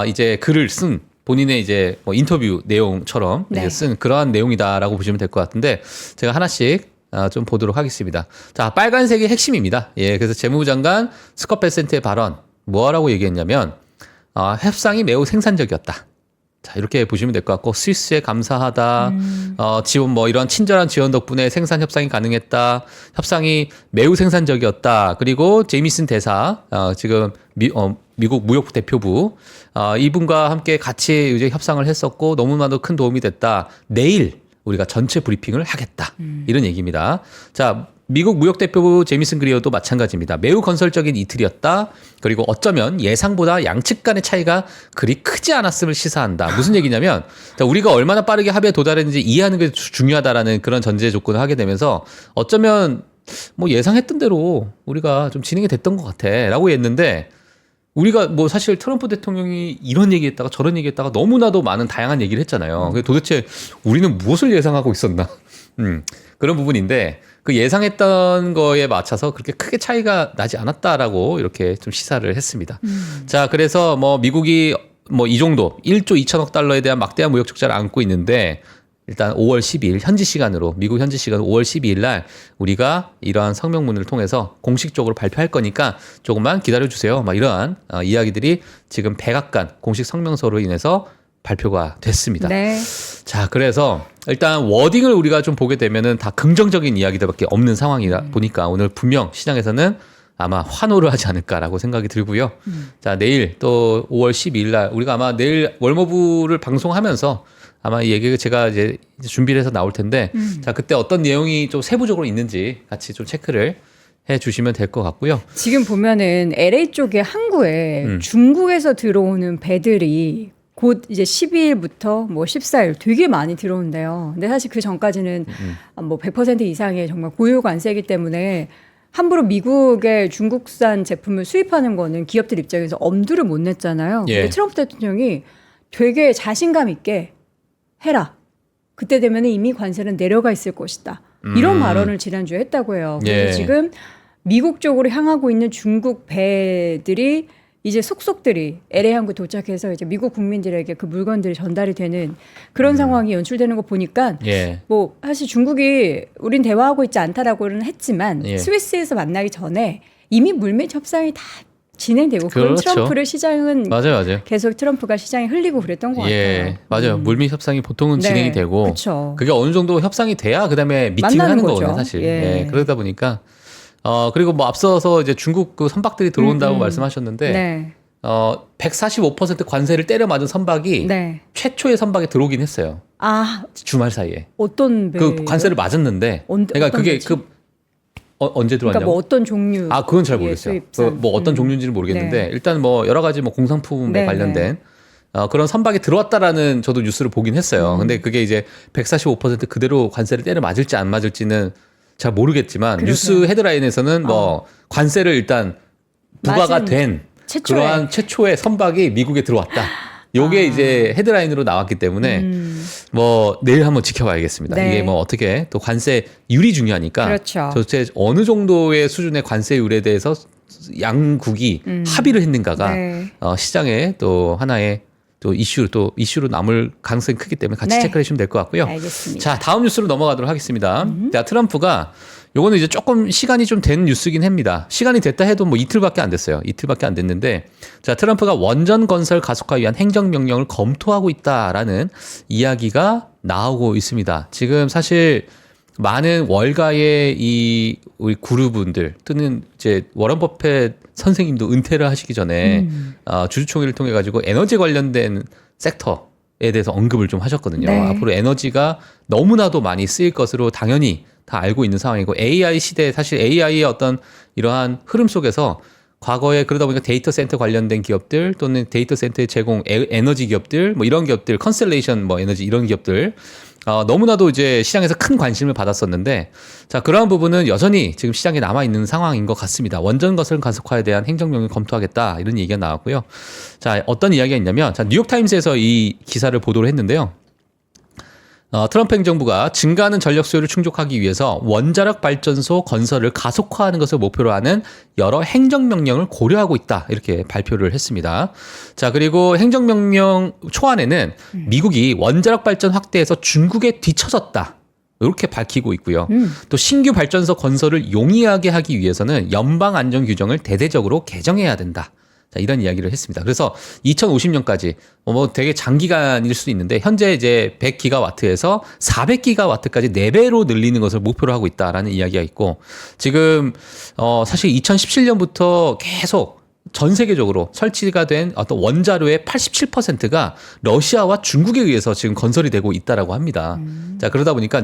이제 글을 쓴 본인의 이제 뭐 인터뷰 내용처럼
네.
이제 쓴 그러한 내용이다라고 보시면 될 것 같은데, 제가 하나씩 좀 보도록 하겠습니다. 자, 빨간색이 핵심입니다. 예, 그래서 재무부 장관 스캇 베센트의 발언 뭐라고 얘기했냐면, 협상이 매우 생산적이었다. 자, 이렇게 보시면 될 것 같고, 스위스에 감사하다. 지원 뭐 이런 친절한 지원 덕분에 생산 협상이 가능했다. 협상이 매우 생산적이었다. 그리고 제이미슨 대사, 지금 미국 무역부 대표부, 이분과 함께 같이 이제 협상을 했었고 너무나도 큰 도움이 됐다. 내일 우리가 전체 브리핑을 하겠다. 이런 얘기입니다. 자, 미국 무역대표부 제미슨 그리어도 마찬가지입니다. 매우 건설적인 이틀이었다. 그리고 어쩌면 예상보다 양측 간의 차이가 그리 크지 않았음을 시사한다. 무슨 얘기냐면, 자, 우리가 얼마나 빠르게 합의에 도달했는지 이해하는 게 중요하다라는 그런 전제 조건을 하게 되면서 어쩌면 뭐 예상했던 대로 우리가 좀 진행이 됐던 것 같아 라고 했는데, 우리가 뭐 사실 트럼프 대통령이 이런 얘기했다가 저런 얘기했다가 너무나도 많은 다양한 얘기를 했잖아요. 도대체 우리는 무엇을 예상하고 있었나? 그런 부분인데, 그 예상했던 거에 맞춰서 그렇게 크게 차이가 나지 않았다라고 이렇게 좀 시사를 했습니다. 자, 그래서 뭐 미국이 뭐 이 정도 1조 2천억 달러에 대한 막대한 무역 적자를 안고 있는데, 일단 5월 12일 현지 시간으로, 미국 현지 시간으로 5월 12일 날 우리가 이러한 성명문을 통해서 공식적으로 발표할 거니까 조금만 기다려 주세요. 막 이러한 이야기들이 지금 백악관 공식 성명서로 인해서 발표가 됐습니다.
네.
자, 그래서 일단 워딩을 우리가 좀 보게 되면은 다 긍정적인 이야기들밖에 없는 상황이다 보니까 오늘 분명 시장에서는 아마 환호를 하지 않을까라고 생각이 들고요. 자, 내일 또 5월 12일 날 우리가 아마 내일 월모부를 방송하면서 아마 이 얘기가 제가 이제 준비를 해서 나올 텐데, 자, 그때 어떤 내용이 좀 세부적으로 있는지 같이 좀 체크를 해 주시면 될 것 같고요.
지금 보면은 LA 쪽의 항구에 중국에서 들어오는 배들이 곧 이제 12일부터 뭐 14일 되게 많이 들어온대요. 근데 사실 그 전까지는 뭐 100% 이상의 정말 고유 관세이기 때문에 함부로 미국의 중국산 제품을 수입하는 거는 기업들 입장에서 엄두를 못 냈잖아요.
예.
근데 트럼프 대통령이 되게 자신감 있게 해라. 그때 되면 이미 관세는 내려가 있을 것이다. 이런 발언을 지난주에 했다고 해요. 그래서
예.
지금 미국 쪽으로 향하고 있는 중국 배들이 이제 속속들이 LA 항구 도착해서 이제 미국 국민들에게 그 물건들이 전달이 되는 그런 상황이 연출되는 거 보니까
예.
뭐 사실 중국이 우린 대화하고 있지 않다라고는 했지만
예.
스위스에서 만나기 전에 이미 물밑 협상이 다 진행되고, 그런
그렇죠.
트럼프를 시장은
맞아요.
계속 트럼프가 시장에 흘리고 그랬던 것
예,
같아요.
맞아요. 물밑 협상이 보통은
네,
진행이 되고,
그렇죠.
그게 어느 정도 협상이 돼야 그다음에 미팅을
만나는
하는
거죠.
거거든요, 사실.
예.
예, 그러다 보니까 그리고 뭐 앞서서 이제 중국 그 선박들이 들어온다고 말씀하셨는데,
네.
145% 관세를 때려 맞은 선박이
네.
최초의 선박에 들어오긴 했어요.
아,
주말 사이에.
어떤 배?
그 관세를 맞았는데, 그러니까
어떤
그게
배지?
언제 들어왔냐고.
그러니까 뭐 어떤 종류?
그건 잘 모르겠어요.
수입산.
뭐 어떤 종류인지는 모르겠는데,
네.
일단 뭐 여러 가지 뭐 공산품에
네,
관련된 그런 선박이 들어왔다라는 저도 뉴스를 보긴 했어요. 근데 그게 이제 145% 그대로 관세를 때려 맞을지 안 맞을지는 잘 모르겠지만,
그러게요.
뉴스 헤드라인에서는 뭐 관세를 일단 부과가
맞은
된
최초의.
그러한 최초의 선박이 미국에 들어왔다. 요게 이제 헤드라인으로 나왔기 때문에 뭐 내일 한번 지켜봐야겠습니다.
네.
이게 뭐 어떻게 또 관세율이 중요하니까,
그렇죠.
도대체 어느 정도의 수준의 관세율에 대해서 양국이 합의를 했는가가
네.
시장에 또 하나의 또 이슈로 남을 가능성이 크기 때문에 같이
네.
체크해 주시면 될 것 같고요.
알겠습니다.
자, 다음 뉴스로 넘어가도록 하겠습니다. 자, 트럼프가 요거는 이제 조금 시간이 좀 된 뉴스긴 합니다. 시간이 됐다 해도 뭐 이틀밖에 안 됐어요. 이틀밖에 안 됐는데, 자, 트럼프가 원전 건설 가속화 위한 행정명령을 검토하고 있다라는 이야기가 나오고 있습니다. 지금 사실 많은 월가의 이 우리 구루분들 또는 이제 워런 버핏 선생님도 은퇴를 하시기 전에 주주총회를 통해 가지고 에너지 관련된 섹터에 대해서 언급을 좀 하셨거든요.
네.
앞으로 에너지가 너무나도 많이 쓰일 것으로 당연히 다 알고 있는 상황이고, AI 시대에 사실 AI의 어떤 이러한 흐름 속에서 과거에 그러다 보니까 데이터 센터 관련된 기업들 또는 데이터 센터의 제공 에너지 기업들 뭐 이런 기업들, 컨셀레이션 뭐 에너지 이런 기업들 너무나도 이제 시장에서 큰 관심을 받았었는데, 자, 그러한 부분은 여전히 지금 시장에 남아있는 상황인 것 같습니다. 원전 건설 가속화에 대한 행정명령 검토하겠다, 이런 얘기가 나왔고요. 자, 어떤 이야기가 있냐면, 자, 뉴욕타임스에서 이 기사를 보도를 했는데요. 트럼프 행정부가 증가하는 전력 수요를 충족하기 위해서 원자력 발전소 건설을 가속화하는 것을 목표로 하는 여러 행정명령을 고려하고 있다. 이렇게 발표를 했습니다. 자, 그리고 행정명령 초안에는 미국이 원자력 발전 확대에서 중국에 뒤처졌다. 이렇게 밝히고 있고요. 또 신규 발전소 건설을 용이하게 하기 위해서는 연방 안전 규정을 대대적으로 개정해야 된다. 자, 이런 이야기를 했습니다. 그래서 2050년까지 뭐 되게 장기간일 수도 있는데 현재 이제 100기가와트에서 400기가와트까지 4배로 늘리는 것을 목표로 하고 있다라는 이야기가 있고, 지금 사실 2017년부터 계속 전 세계적으로 설치가 된 어떤 원자로의 87%가 러시아와 중국에 의해서 지금 건설이 되고 있다라고 합니다. 자, 그러다 보니까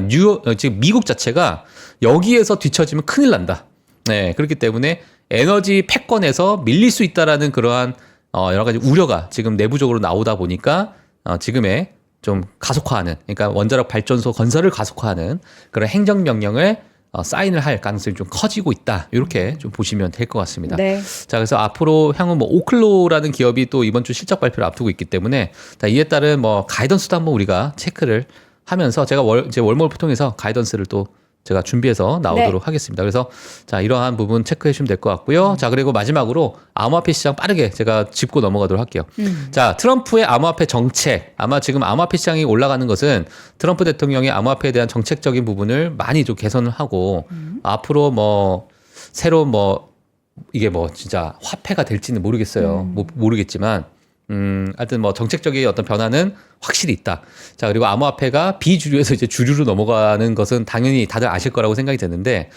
지금 미국 자체가 여기에서 뒤처지면 큰일 난다. 네, 그렇기 때문에 에너지 패권에서 밀릴 수 있다라는 그러한 여러 가지 우려가 지금 내부적으로 나오다 보니까 지금의 좀 가속화하는, 그러니까 원자력 발전소 건설을 가속화하는 그런 행정명령을 사인을 할 가능성이 좀 커지고 있다. 이렇게 좀 보시면 될 것 같습니다.
네.
자, 그래서 앞으로 향후 뭐 오클로라는 기업이 또 이번 주 실적 발표를 앞두고 있기 때문에 이에 따른 뭐 가이던스도 한번 우리가 체크를 하면서 제가 이제 월모를 통해서 가이던스를 또 제가 준비해서 나오도록 하겠습니다. 그래서 자, 이러한 부분 체크해 주시면 될 것 같고요. 자, 그리고 마지막으로 암호화폐 시장 빠르게 제가 짚고 넘어가도록 할게요. 자, 트럼프의 암호화폐 정책. 아마 지금 암호화폐 시장이 올라가는 것은 트럼프 대통령의 암호화폐에 대한 정책적인 부분을 많이 좀 개선을 하고 앞으로 뭐 새로 뭐 이게 뭐 진짜 화폐가 될지는 모르겠어요. 모르겠지만 하여튼 뭐 정책적인 어떤 변화는 확실히 있다. 자, 그리고 암호화폐가 비주류에서 이제 주류로 넘어가는 것은 당연히 다들 아실 거라고 생각이 되는데,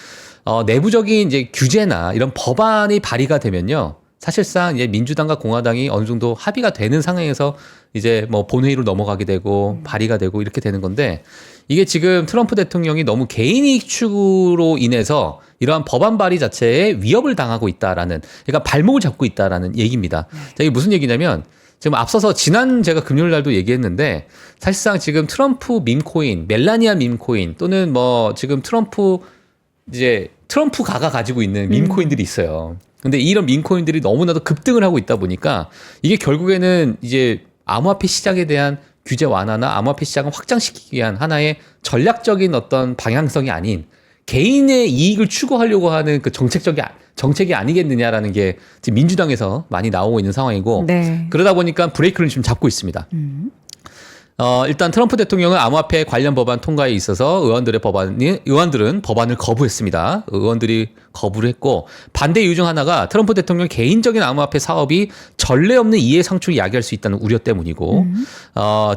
내부적인 이제 규제나 이런 법안이 발의가 되면요. 사실상 이제 민주당과 공화당이 어느 정도 합의가 되는 상황에서 이제 뭐 본회의로 넘어가게 되고 발의가 되고 이렇게 되는 건데, 이게 지금 트럼프 대통령이 너무 개인이익 추구로 인해서 이러한 법안 발의 자체에 위협을 당하고 있다라는, 그러니까 발목을 잡고 있다라는 얘기입니다. 자, 이게 무슨 얘기냐면, 지금 앞서서 지난 제가 금요일 날도 얘기했는데, 사실상 지금 트럼프 밈코인, 멜라니아 밈코인 또는 뭐 지금 트럼프가가 가지고 있는 밈코인들이 있어요. 근데 이런 밈코인들이 너무나도 급등을 하고 있다 보니까 이게 결국에는 이제 암호화폐 시장에 대한 규제 완화나 암호화폐 시장을 확장시키기 위한 하나의 전략적인 어떤 방향성이 아닌 개인의 이익을 추구하려고 하는 그 정책이 아니겠느냐라는 게 지금 민주당에서 많이 나오고 있는 상황이고,
네.
그러다 보니까 브레이크를 지금 잡고 있습니다. 일단 트럼프 대통령은 암호화폐 관련 법안 통과에 있어서 의원들은 법안을 거부했습니다. 의원들이 거부를 했고, 반대 이유 중 하나가 트럼프 대통령 개인적인 암호화폐 사업이 전례 없는 이해 상충을 야기할 수 있다는 우려 때문이고,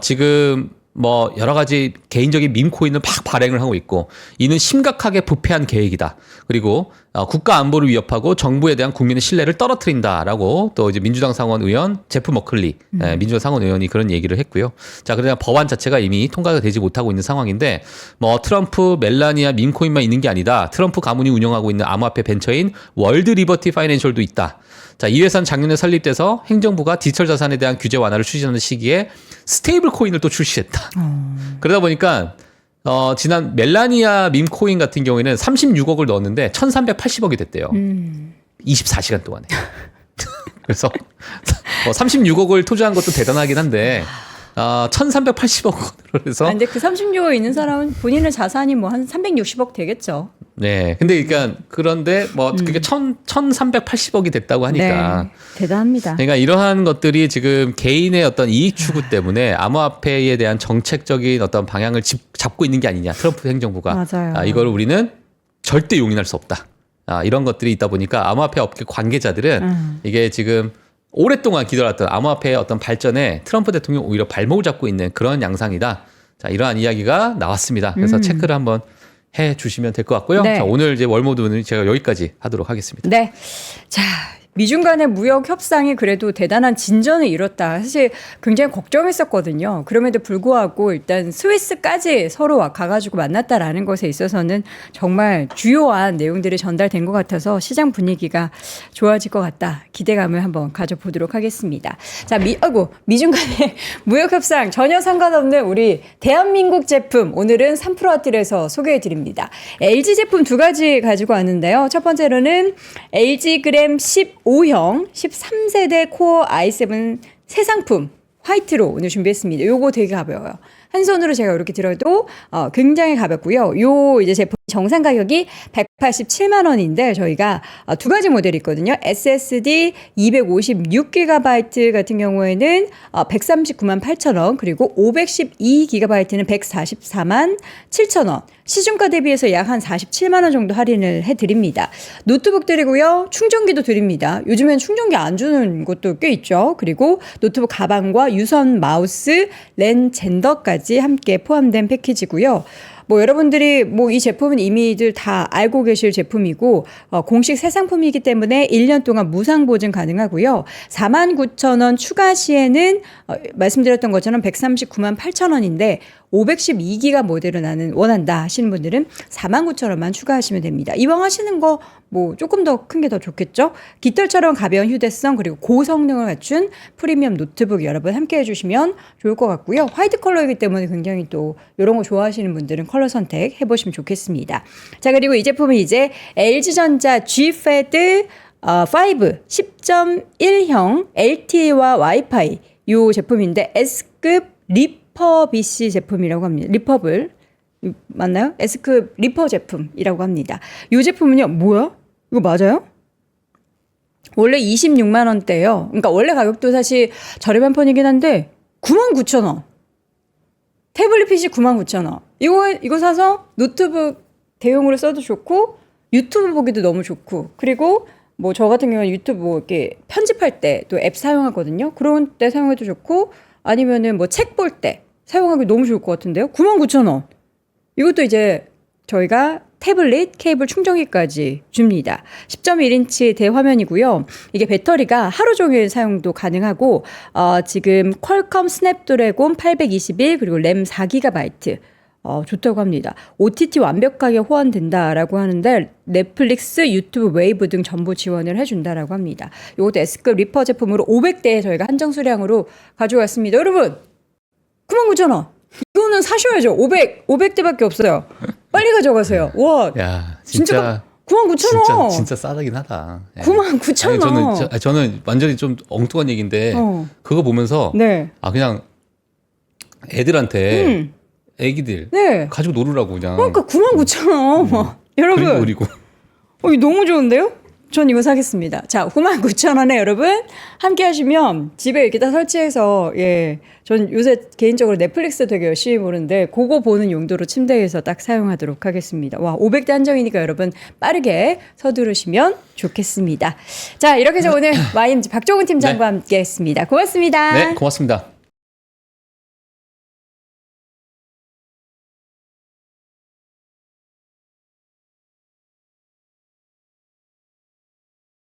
지금 뭐 여러 가지 개인적인 밈코인을 막 발행을 하고 있고, 이는 심각하게 부패한 계획이다. 그리고 국가 안보를 위협하고 정부에 대한 국민의 신뢰를 떨어뜨린다라고 또 이제 민주당 상원 의원 제프 머클리 민주당 상원 의원이 그런 얘기를 했고요. 자, 그러나 법안 자체가 이미 통과가 되지 못하고 있는 상황인데, 뭐 트럼프 멜라니아 밈코인만 있는 게 아니다. 트럼프 가문이 운영하고 있는 암호화폐 벤처인 월드 리버티 파이낸셜도 있다. 자, 이 회사는 작년에 설립돼서 행정부가 디지털 자산에 대한 규제 완화를 추진하는 시기에 스테이블 코인을 또 출시했다. 그러다 보니까 지난 멜라니아 밈코인 같은 경우에는 36억을 넣었는데 1,380억이 됐대요. 24시간 동안에. 그래서 36억을 투자한 것도 대단하긴 한데 1,380억 원으로 해서.
근데 그 36억 있는 사람은 본인의 자산이 뭐 한 360억 되겠죠.
네. 근데 그러니까 그런데 뭐 그게 1,380억이 됐다고 하니까.
네, 대단합니다.
그러니까 이러한 것들이 지금 개인의 어떤 이익 추구 때문에 암호화폐에 대한 정책적인 어떤 방향을 잡고 있는 게 아니냐. 트럼프 행정부가.
맞아요.
이걸 우리는 절대 용인할 수 없다. 이런 것들이 있다 보니까 암호화폐 업계 관계자들은 이게 지금 오랫동안 기다렸던 암호화폐의 어떤 발전에 트럼프 대통령 오히려 발목을 잡고 있는 그런 양상이다. 자, 이러한 이야기가 나왔습니다. 그래서 체크를 한번 해 주시면 될 것 같고요.
네.
자, 오늘 이제 월모드는 제가 여기까지 하도록 하겠습니다.
네. 자, 미중 간의 무역 협상이 그래도 대단한 진전을 이뤘다. 사실 굉장히 걱정했었거든요. 그럼에도 불구하고 일단 스위스까지 서로 가가지고 만났다라는 것에 있어서는 정말 주요한 내용들이 전달된 것 같아서 시장 분위기가 좋아질 것 같다. 기대감을 한번 가져보도록 하겠습니다. 자, 미중 간의 무역 협상 전혀 상관없는 우리 대한민국 제품 오늘은 3프로 아틀에서 소개해 드립니다. LG 제품 두 가지 가지고 왔는데요. 첫 번째로는 LG 그램 15형 13세대 코어 i7 새 상품 화이트로 오늘 준비했습니다. 요거 되게 가벼워요. 한 손으로 제가 이렇게 들어도 굉장히 가볍고요. 요 이제 제품 정상 가격이 187만 원인데 저희가 두 가지 모델이 있거든요. SSD 256GB 같은 경우에는 139만 8천 원, 그리고 512GB는 144만 7천 원. 시중가 대비해서 약 한 47만 원 정도 할인을 해드립니다. 노트북 드리고요. 충전기도 드립니다. 요즘엔 충전기 안 주는 곳도 꽤 있죠. 그리고 노트북 가방과 유선 마우스, 랜 젠더까지 함께 포함된 패키지고요. 뭐 여러분들이 뭐 이 제품은 이미들 다 알고 계실 제품이고 공식 새 상품이기 때문에 1년 동안 무상 보증 가능하고요. 49,000원 추가 시에는 말씀드렸던 것처럼 139만 8천 원인데 512기가 모델을 나는 원한다 하시는 분들은 49,000원만 추가하시면 됩니다. 이왕 하시는 거 뭐 조금 더 큰 게 더 좋겠죠? 깃털처럼 가벼운 휴대성 그리고 고성능을 갖춘 프리미엄 노트북 여러분 함께 해주시면 좋을 것 같고요. 화이트 컬러이기 때문에 굉장히 또 이런 거 좋아하시는 분들은 컬러 선택 해보시면 좋겠습니다. 자, 그리고 이 제품은 이제 LG전자 G-Fed 5 10.1형 LTE와 와이파이 이 제품인데 S급 리퍼비시 제품이라고 합니다. 리퍼블 맞나요? S급 리퍼 제품이라고 합니다. 이 제품은요, 뭐야? 이거 맞아요? 원래 26만 원대예요. 그러니까 원래 가격도 사실 저렴한 편이긴 한데 99,000원. 태블릿 PC 99,000원. 이거 사서 노트북 대용으로 써도 좋고 유튜브 보기도 너무 좋고 그리고 뭐 저 같은 경우는 유튜브 뭐 이렇게 편집할 때 또 앱 사용하거든요. 그런 때 사용해도 좋고 아니면은 뭐 책 볼 때 사용하기 너무 좋을 것 같은데요. 99,000원. 이것도 이제 저희가 태블릿 케이블 충전기까지 줍니다. 10.1인치 대화면이고요. 이게 배터리가 하루 종일 사용도 가능하고 지금 퀄컴 스냅드래곤 821 그리고 램 4GB 좋다고 합니다. OTT 완벽하게 호환된다라고 하는데 넷플릭스, 유튜브, 웨이브 등 정보 지원을 해준다라고 합니다. 이것도 S급 리퍼 제품으로 500대 저희가 한정 수량으로 가져왔습니다. 여러분 99,000원. 이거는 사셔야죠. 500대밖에 없어요. 빨리 가져가세요. 와,
야, 진짜
99,000원.
진짜 싸다긴 하다.
99,000원.
저는 완전히 좀 엉뚱한 얘기인데 그거 보면서
네.
그냥 애들한테 애기들
네.
가지고 놀으라고 그냥.
그러니까 99,000원. 여러분.
그리고
이거 너무 좋은데요? 전 이거 사겠습니다. 자, 99,000원에 여러분 함께 하시면 집에 이렇게 다 설치해서 전 요새 개인적으로 넷플릭스 되게 열심히 보는데 그거 보는 용도로 침대에서 딱 사용하도록 하겠습니다. 와, 500대 한정이니까 여러분 빠르게 서두르시면 좋겠습니다. 자, 이렇게 해서 오늘 YMG 박종훈 팀장과 함께 했습니다. 고맙습니다.
네, 고맙습니다.